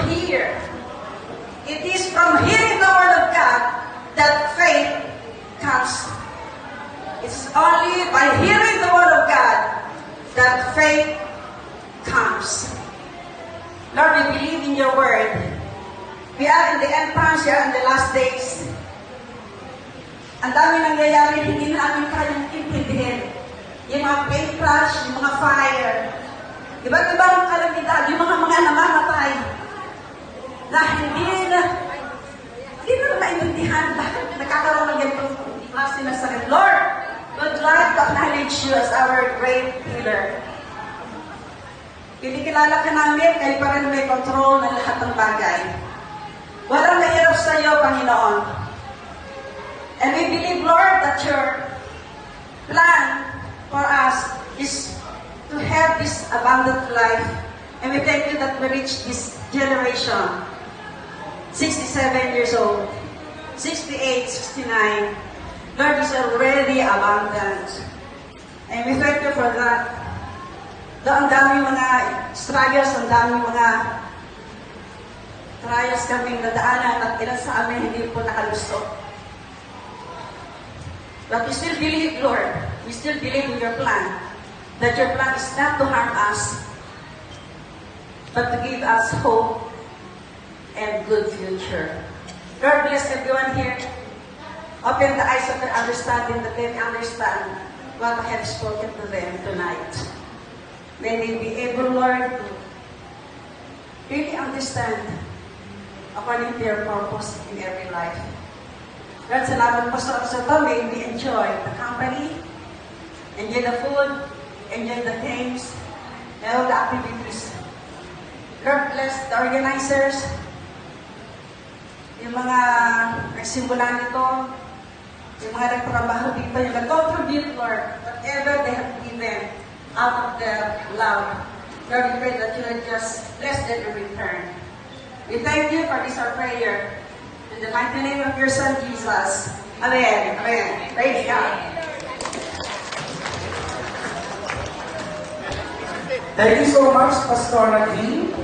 hear. It is from hearing the Word of God that faith comes. It's only by hearing the Word of God that faith comes. Lord, we believe in your Word. We are in the end times, we are in the last days. Ang dami nangyayari, hindi na namin kayang intindihin. Yung mga plane crash, yung mga fire, iba't ibang kalamidad, yung mga namamatay, na hindi na maintindihan bakit nakakaroon ng ganitong klase na sakit. Lord, we'd like to acknowledge you as our great healer. Kinikilala ka namin, kayo pa rin may control ng lahat ng bagay. Walang mahirap sa iyo, Panginoon. And we believe, Lord, that your plan for us is to have this abundant life. And we thank you that we reach this generation. 67 years old, 68, 69. Lord is already abundant. And we thank you for that. Though ang daming mga struggles, ang daming mga trials kaming nadaanan at ilan sa amin hindi po nakalusot. But we still believe, Lord, we still believe in your plan. That your plan is not to harm us, but to give us hope and good future. Lord, bless everyone here. Open the eyes of their understanding that they understand what I have spoken to them tonight. May they be able, Lord, to really understand according to your purpose in every life. Lord, salamat po sa oras ito. May we enjoy the company, enjoy the food, enjoy the games, and all the activities. Lord, bless the organizers, yung mga nagsimula nito, yung mga nagtrabaho dito, yung nag-contribute, Lord, whatever they have given out of their love. Lord, we pray that you will just bless them in return. We thank you for this our prayer. In the mighty name of your Son, Jesus. Amen. Amen. Praise God. Thank you so much, Pastor Nadine.